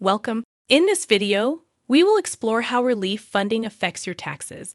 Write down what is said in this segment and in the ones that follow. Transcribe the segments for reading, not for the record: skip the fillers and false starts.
Welcome. In this video, we will explore how relief funding affects your taxes.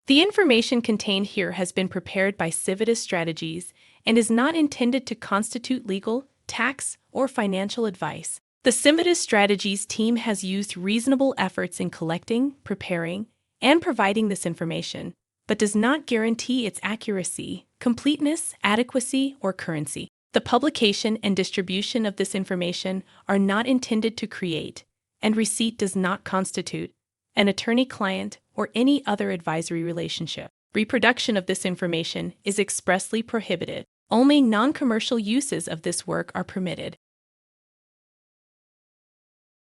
The information contained here has been prepared by Civitas Strategies and is not intended to constitute legal, tax, or financial advice. The Civitas Strategies team has used reasonable efforts in collecting, preparing, and providing this information, but does not guarantee its accuracy, completeness, adequacy, or currency. The publication and distribution of this information are not intended to create, and receipt does not constitute, an attorney-client or any other advisory relationship. Reproduction of this information is expressly prohibited. Only non-commercial uses of this work are permitted.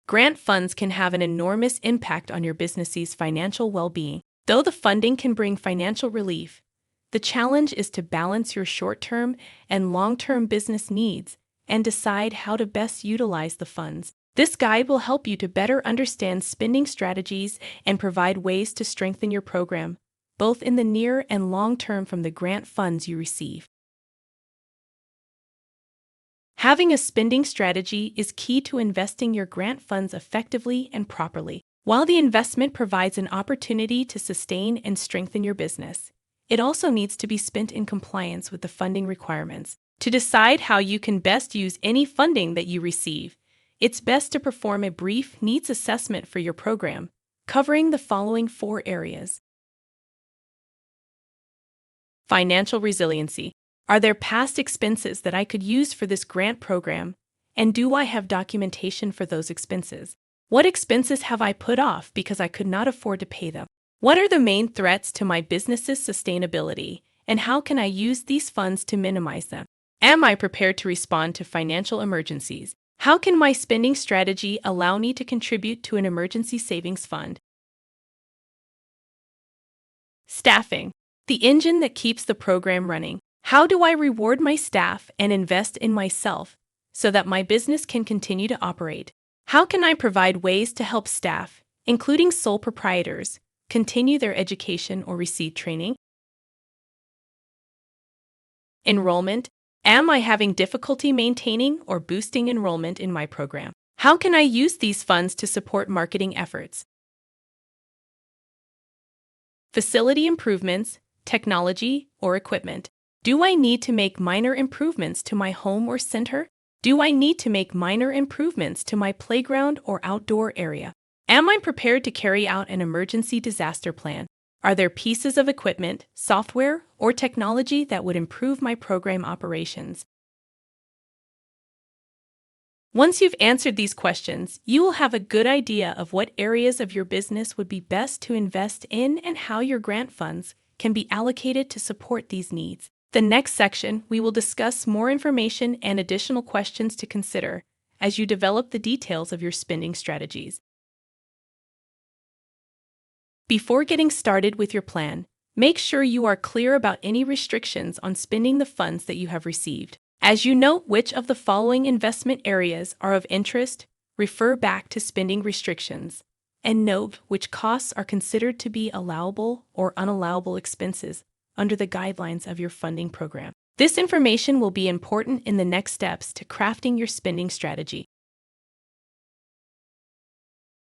Grant funds can have an enormous impact on your business's financial well-being. Though the funding can bring financial relief, the challenge is to balance your short-term and long-term business needs and decide how to best utilize the funds. This guide will help you to better understand spending strategies and provide ways to strengthen your program, both in the near and long term from the grant funds you receive. Having a spending strategy is key to investing your grant funds effectively and properly. While the investment provides an opportunity to sustain and strengthen your business, it also needs to be spent in compliance with the funding requirements. To decide how you can best use any funding that you receive, it's best to perform a brief needs assessment for your program, covering the following 4 areas. Financial resiliency. Are there past expenses that I could use for this grant program, and do I have documentation for those expenses? What expenses have I put off because I could not afford to pay them? What are the main threats to my business's sustainability, and how can I use these funds to minimize them? Am I prepared to respond to financial emergencies? How can my spending strategy allow me to contribute to an emergency savings fund? Staffing, the engine that keeps the program running. How do I reward my staff and invest in myself so that my business can continue to operate? How can I provide ways to help staff, including sole proprietors, continue their education or receive training? Enrollment. Am I having difficulty maintaining or boosting enrollment in my program? How can I use these funds to support marketing efforts? Facility improvements, technology, or equipment. Do I need to make minor improvements to my home or center? Do I need to make minor improvements to my playground or outdoor area? Am I prepared to carry out an emergency disaster plan? Are there pieces of equipment, software, or technology that would improve my program operations? Once you've answered these questions, you will have a good idea of what areas of your business would be best to invest in and how your grant funds can be allocated to support these needs. The next section, we will discuss more information and additional questions to consider as you develop the details of your spending strategies. Before getting started with your plan, make sure you are clear about any restrictions on spending the funds that you have received. As you note which of the following investment areas are of interest, refer back to spending restrictions, and note which costs are considered to be allowable or unallowable expenses under the guidelines of your funding program. This information will be important in the next steps to crafting your spending strategy.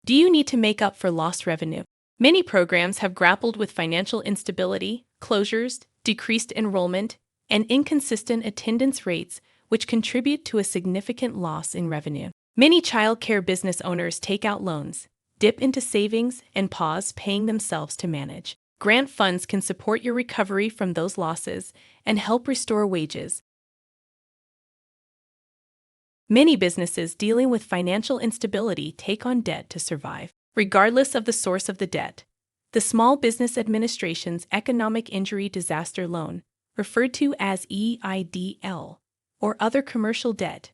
Do you need to make up for lost revenue? Many programs have grappled with financial instability, closures, decreased enrollment, and inconsistent attendance rates, which contribute to a significant loss in revenue. Many child care business owners take out loans, dip into savings, and pause paying themselves to manage. Grant funds can support your recovery from those losses and help restore wages. Many businesses dealing with financial instability take on debt to survive. Regardless of the source of the debt, the Small Business Administration's Economic Injury Disaster Loan, referred to as EIDL, or other commercial debt,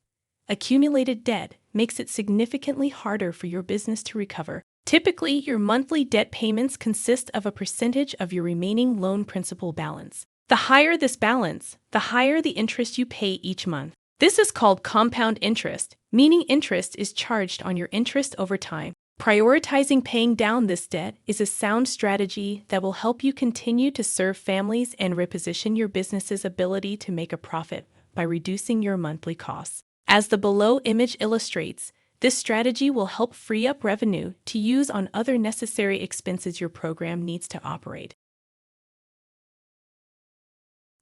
accumulated debt makes it significantly harder for your business to recover. Typically, your monthly debt payments consist of a percentage of your remaining loan principal balance. The higher this balance, the higher the interest you pay each month. This is called compound interest, meaning interest is charged on your interest over time. Prioritizing paying down this debt is a sound strategy that will help you continue to serve families and reposition your business's ability to make a profit by reducing your monthly costs. As the below image illustrates, this strategy will help free up revenue to use on other necessary expenses your program needs to operate.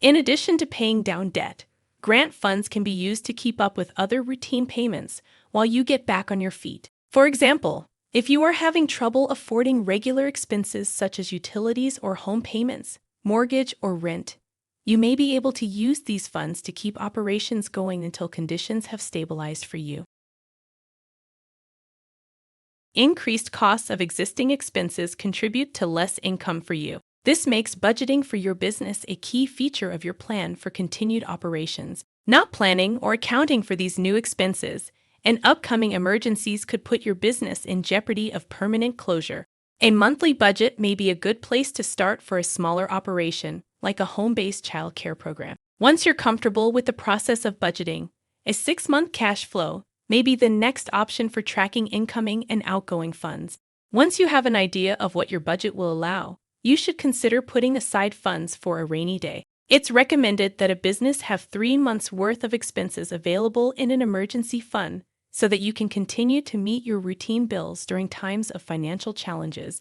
In addition to paying down debt, grant funds can be used to keep up with other routine payments while you get back on your feet. For example, if you are having trouble affording regular expenses such as utilities or home payments, mortgage, or rent, you may be able to use these funds to keep operations going until conditions have stabilized for you. Increased costs of existing expenses contribute to less income for you. This makes budgeting for your business a key feature of your plan for continued operations. Not planning or accounting for these new expenses and upcoming emergencies could put your business in jeopardy of permanent closure. A monthly budget may be a good place to start for a smaller operation, like a home-based child care program. Once you're comfortable with the process of budgeting, a 6-month cash flow may be the next option for tracking incoming and outgoing funds. Once you have an idea of what your budget will allow, you should consider putting aside funds for a rainy day. It's recommended that a business have 3 months' worth of expenses available in an emergency fund so that you can continue to meet your routine bills during times of financial challenges.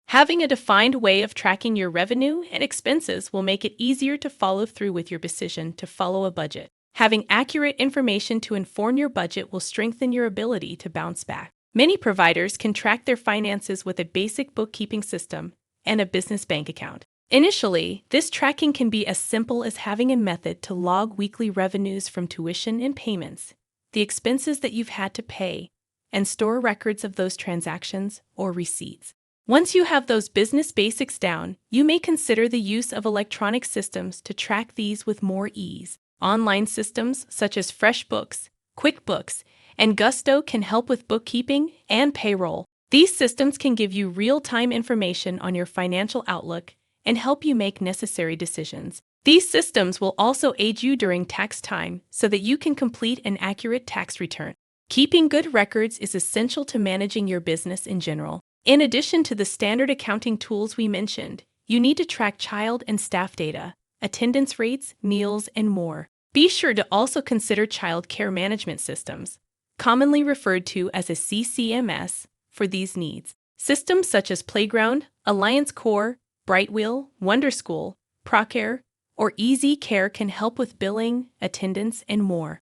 Having a defined way of tracking your revenue and expenses will make it easier to follow through with your decision to follow a budget. Having accurate information to inform your budget will strengthen your ability to bounce back. Many providers can track their finances with a basic bookkeeping system and a business bank account. Initially, this tracking can be as simple as having a method to log weekly revenues from tuition and payments, the expenses that you've had to pay, and store records of those transactions or receipts. Once you have those business basics down, you may consider the use of electronic systems to track these with more ease. Online systems such as FreshBooks, QuickBooks, and Gusto can help with bookkeeping and payroll. These systems can give you real-time information on your financial outlook and help you make necessary decisions. These systems will also aid you during tax time so that you can complete an accurate tax return. Keeping good records is essential to managing your business in general. In addition to the standard accounting tools we mentioned, you need to track child and staff data, attendance rates, meals, and more. Be sure to also consider child care management systems, commonly referred to as a CCMS, for these needs. Systems such as Playground, Alliance Core, Brightwheel, Wonderschool, Procare, or Easy Care can help with billing, attendance, and more.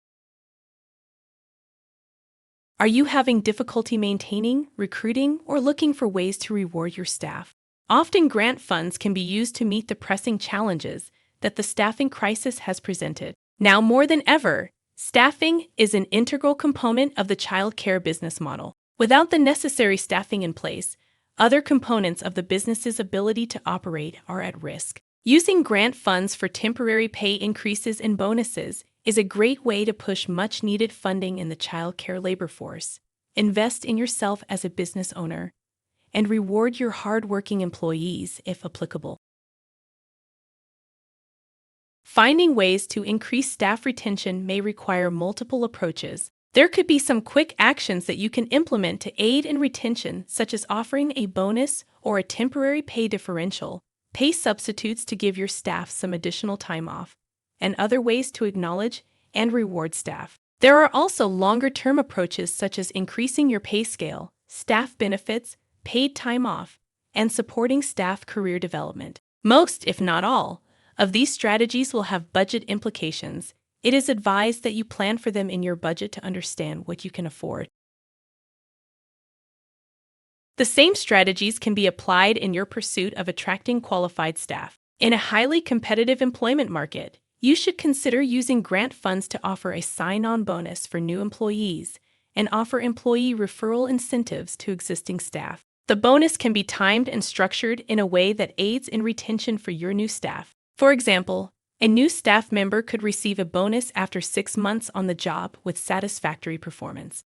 Are you having difficulty maintaining, recruiting, or looking for ways to reward your staff? Often grant funds can be used to meet the pressing challenges that the staffing crisis has presented. Now more than ever, staffing is an integral component of the child care business model. Without the necessary staffing in place, other components of the business's ability to operate are at risk. Using grant funds for temporary pay increases and bonuses is a great way to push much-needed funding in the child care labor force. Invest in yourself as a business owner, and reward your hard-working employees if applicable. Finding ways to increase staff retention may require multiple approaches. There could be some quick actions that you can implement to aid in retention, such as offering a bonus or a temporary pay differential, pay substitutes to give your staff some additional time off, and other ways to acknowledge and reward staff. There are also longer-term approaches such as increasing your pay scale, staff benefits, paid time off, and supporting staff career development. Most, if not all, of these strategies will have budget implications. It is advised that you plan for them in your budget to understand what you can afford. The same strategies can be applied in your pursuit of attracting qualified staff. In a highly competitive employment market, you should consider using grant funds to offer a sign-on bonus for new employees and offer employee referral incentives to existing staff. The bonus can be timed and structured in a way that aids in retention for your new staff. For example, a new staff member could receive a bonus after 6 months on the job with satisfactory performance.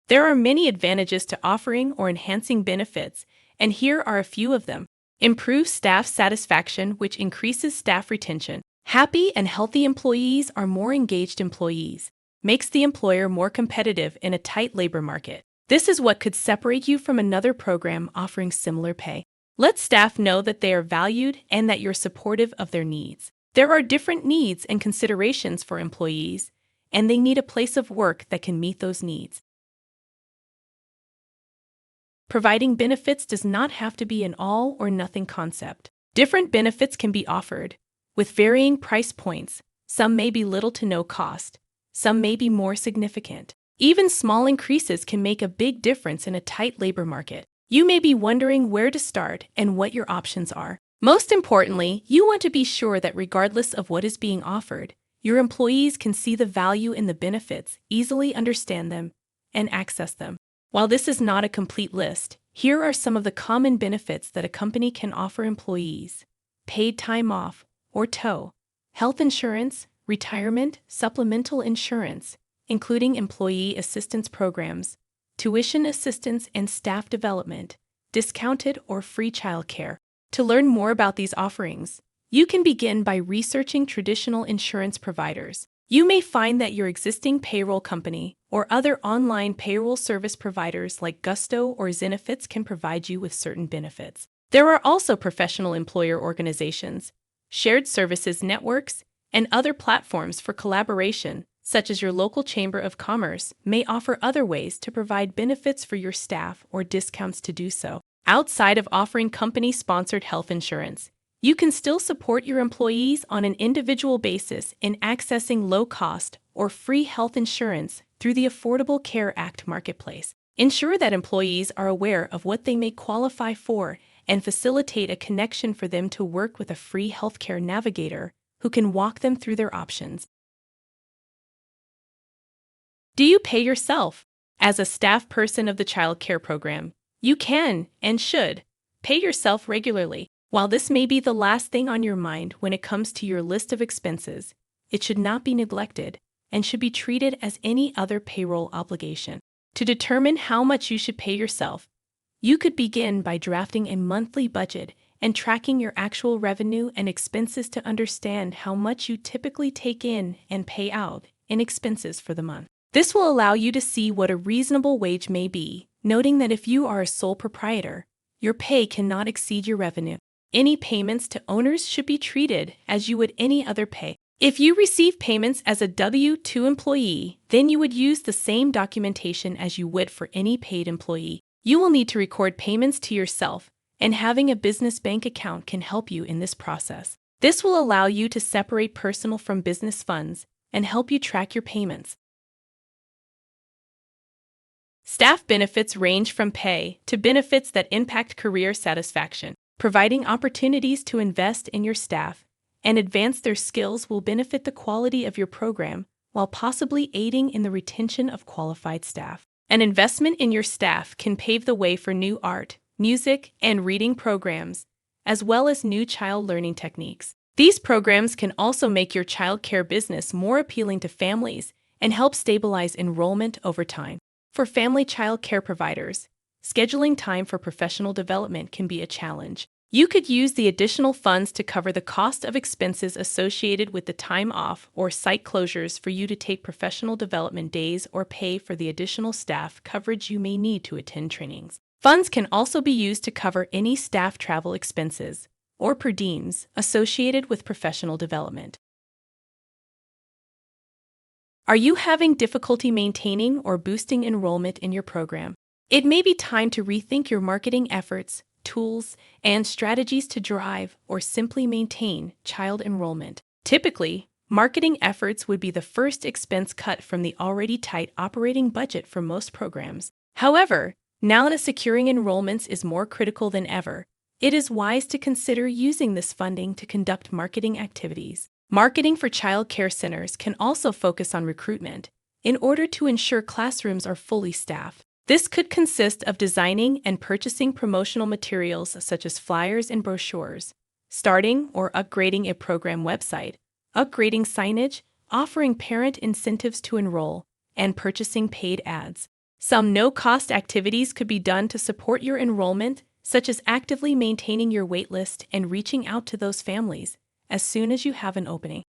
There are many advantages to offering or enhancing benefits, and here are a few of them. Improve staff satisfaction, which increases staff retention. Happy and healthy employees are more engaged employees. Makes the employer more competitive in a tight labor market. This is what could separate you from another program offering similar pay. Let staff know that they are valued and that you're supportive of their needs. There are different needs and considerations for employees, and they need a place of work that can meet those needs. Providing benefits does not have to be an all or nothing concept. Different benefits can be offered, with varying price points. Some may be little to no cost, some may be more significant. Even small increases can make a big difference in a tight labor market. You may be wondering where to start and what your options are. Most importantly, you want to be sure that regardless of what is being offered, your employees can see the value in the benefits, easily understand them, and access them. While this is not a complete list, here are some of the common benefits that a company can offer employees: paid time off, or TOE, health insurance, retirement, supplemental insurance, including employee assistance programs, tuition assistance and staff development, discounted or free childcare. To learn more about these offerings, you can begin by researching traditional insurance providers. You may find that your existing payroll company or other online payroll service providers like Gusto or Zenefits can provide you with certain benefits. There are also professional employer organizations, shared services networks, and other platforms for collaboration, such as your local Chamber of Commerce, may offer other ways to provide benefits for your staff or discounts to do so. Outside of offering company-sponsored health insurance, you can still support your employees on an individual basis in accessing low-cost or free health insurance through the Affordable Care Act marketplace. Ensure that employees are aware of what they may qualify for and facilitate a connection for them to work with a free healthcare navigator who can walk them through their options. Do you pay yourself? As a staff person of the child care program, you can and should pay yourself regularly. While this may be the last thing on your mind when it comes to your list of expenses, it should not be neglected and should be treated as any other payroll obligation. To determine how much you should pay yourself, you could begin by drafting a monthly budget and tracking your actual revenue and expenses to understand how much you typically take in and pay out in expenses for the month. This will allow you to see what a reasonable wage may be, noting that if you are a sole proprietor, your pay cannot exceed your revenue. Any payments to owners should be treated as you would any other pay. If you receive payments as a W-2 employee, then you would use the same documentation as you would for any paid employee. You will need to record payments to yourself, and having a business bank account can help you in this process. This will allow you to separate personal from business funds and help you track your payments. Staff benefits range from pay to benefits that impact career satisfaction. Providing opportunities to invest in your staff and advance their skills will benefit the quality of your program while possibly aiding in the retention of qualified staff. An investment in your staff can pave the way for new art, music, and reading programs, as well as new child learning techniques. These programs can also make your child care business more appealing to families and help stabilize enrollment over time. For family child care providers, scheduling time for professional development can be a challenge. You could use the additional funds to cover the cost of expenses associated with the time off or site closures for you to take professional development days or pay for the additional staff coverage you may need to attend trainings. Funds can also be used to cover any staff travel expenses or per diems associated with professional development. Are you having difficulty maintaining or boosting enrollment in your program? It may be time to rethink your marketing efforts, tools, and strategies to drive or simply maintain child enrollment. Typically, marketing efforts would be the first expense cut from the already tight operating budget for most programs. However, now that securing enrollments is more critical than ever, it is wise to consider using this funding to conduct marketing activities. Marketing for child care centers can also focus on recruitment in order to ensure classrooms are fully staffed. This could consist of designing and purchasing promotional materials such as flyers and brochures, starting or upgrading a program website, upgrading signage, offering parent incentives to enroll, and purchasing paid ads. Some no-cost activities could be done to support your enrollment, such as actively maintaining your waitlist and reaching out to those families as soon as you have an opening.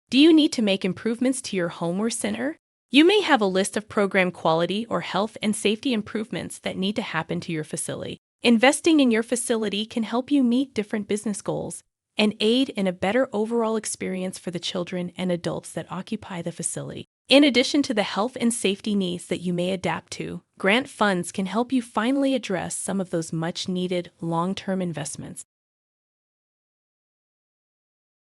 Do you need to make improvements to your home or center? You may have a list of program quality or health and safety improvements that need to happen to your facility. Investing in your facility can help you meet different business goals and aid in a better overall experience for the children and adults that occupy the facility. In addition to the health and safety needs that you may adapt to, grant funds can help you finally address some of those much-needed long-term investments.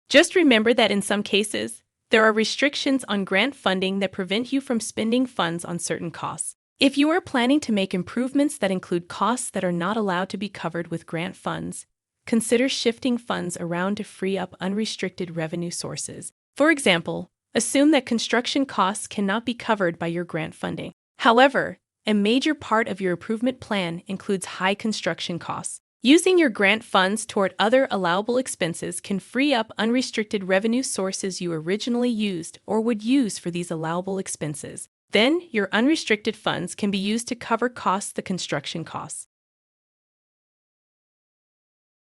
Just remember that in some cases, there are restrictions on grant funding that prevent you from spending funds on certain costs. If you are planning to make improvements that include costs that are not allowed to be covered with grant funds, consider shifting funds around to free up unrestricted revenue sources. For example, assume that construction costs cannot be covered by your grant funding. However, a major part of your improvement plan includes high construction costs. Using your grant funds toward other allowable expenses can free up unrestricted revenue sources you originally used or would use for these allowable expenses. Then, your unrestricted funds can be used to cover the construction costs.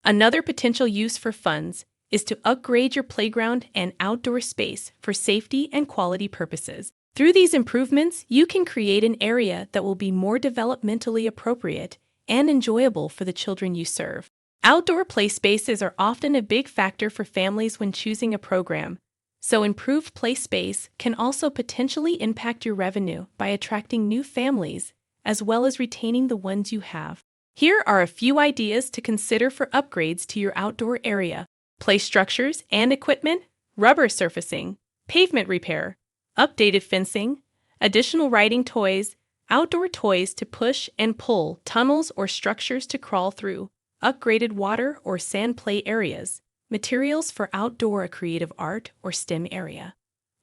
Another potential use for funds is to upgrade your playground and outdoor space for safety and quality purposes. Through these improvements, you can create an area that will be more developmentally appropriate and enjoyable for the children you serve. Outdoor play spaces are often a big factor for families when choosing a program, so improved play space can also potentially impact your revenue by attracting new families as well as retaining the ones you have. Here are a few ideas to consider for upgrades to your outdoor area: play structures and equipment, rubber surfacing, pavement repair, updated fencing, additional riding toys, outdoor toys to push and pull, tunnels or structures to crawl through, upgraded water or sand play areas, materials for outdoor creative art or STEM area,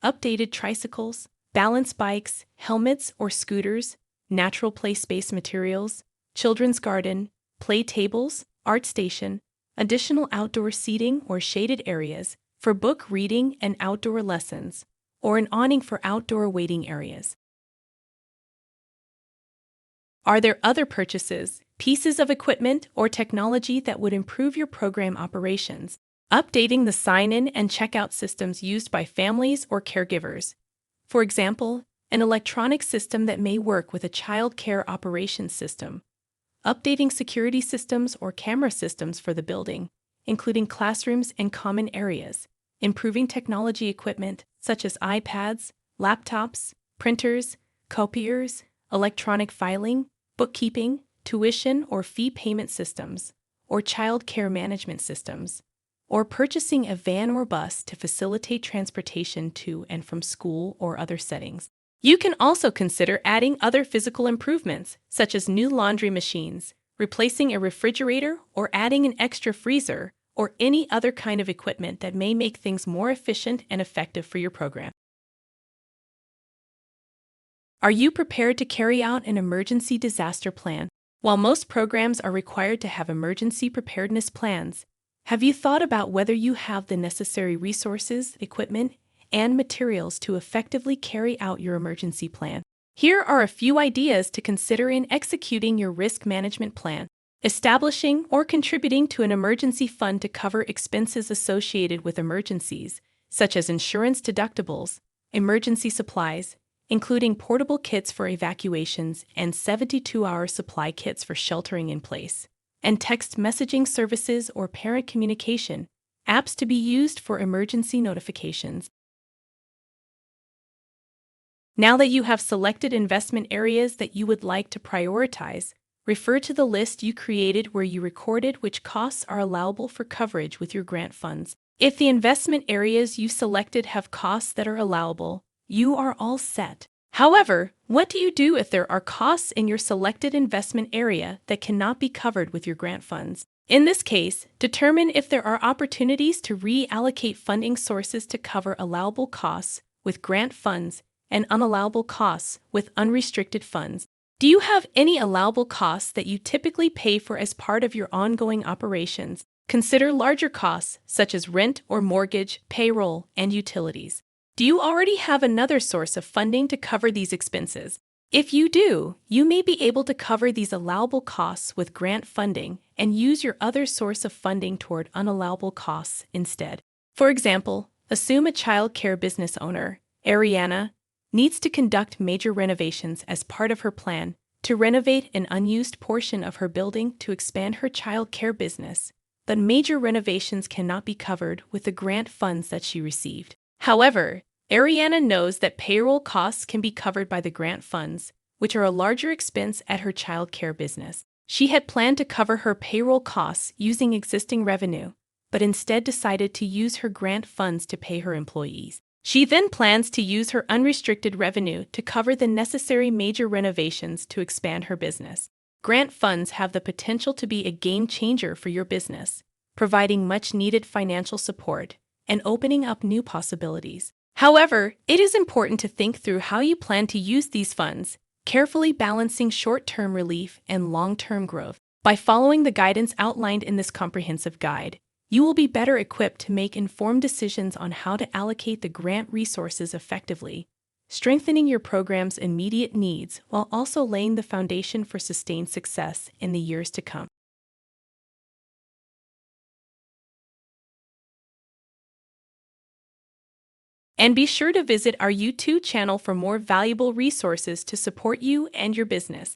updated tricycles, balance bikes, helmets or scooters, natural play space materials, children's garden, play tables, art station, additional outdoor seating or shaded areas for book reading and outdoor lessons, or an awning for outdoor waiting areas. Are there other purchases, pieces of equipment, or technology that would improve your program operations? Updating the sign-in and checkout systems used by families or caregivers. For example, an electronic system that may work with a child care operations system. Updating security systems or camera systems for the building, including classrooms and common areas. Improving technology equipment such as iPads, laptops, printers, copiers, electronic filing, bookkeeping, tuition or fee payment systems, or child care management systems, or purchasing a van or bus to facilitate transportation to and from school or other settings. You can also consider adding other physical improvements, such as new laundry machines, replacing a refrigerator, or adding an extra freezer, or any other kind of equipment that may make things more efficient and effective for your program. Are you prepared to carry out an emergency disaster plan? While most programs are required to have emergency preparedness plans, have you thought about whether you have the necessary resources, equipment, and materials to effectively carry out your emergency plan? Here are a few ideas to consider in executing your risk management plan. Establishing or contributing to an emergency fund to cover expenses associated with emergencies, such as insurance deductibles, emergency supplies, including portable kits for evacuations and 72-hour supply kits for sheltering in place, and text messaging services or parent communication, apps to be used for emergency notifications. Now that you have selected investment areas that you would like to prioritize, refer to the list you created where you recorded which costs are allowable for coverage with your grant funds. If the investment areas you selected have costs that are allowable, you are all set. However, what do you do if there are costs in your selected investment area that cannot be covered with your grant funds? In this case, determine if there are opportunities to reallocate funding sources to cover allowable costs with grant funds and unallowable costs with unrestricted funds. Do you have any allowable costs that you typically pay for as part of your ongoing operations? Consider larger costs such as rent or mortgage, payroll, and utilities. Do you already have another source of funding to cover these expenses? If you do, you may be able to cover these allowable costs with grant funding and use your other source of funding toward unallowable costs instead. For example, assume a child care business owner, Ariana, needs to conduct major renovations as part of her plan to renovate an unused portion of her building to expand her child care business, but major renovations cannot be covered with the grant funds that she received. However, Ariana knows that payroll costs can be covered by the grant funds, which are a larger expense at her child care business. She had planned to cover her payroll costs using existing revenue, but instead decided to use her grant funds to pay her employees. She then plans to use her unrestricted revenue to cover the necessary major renovations to expand her business. Grant funds have the potential to be a game changer for your business, providing much-needed financial support and opening up new possibilities. However, it is important to think through how you plan to use these funds, carefully balancing short-term relief and long-term growth. By following the guidance outlined in this comprehensive guide, you will be better equipped to make informed decisions on how to allocate the grant resources effectively, strengthening your program's immediate needs while also laying the foundation for sustained success in the years to come. And be sure to visit our YouTube channel for more valuable resources to support you and your business.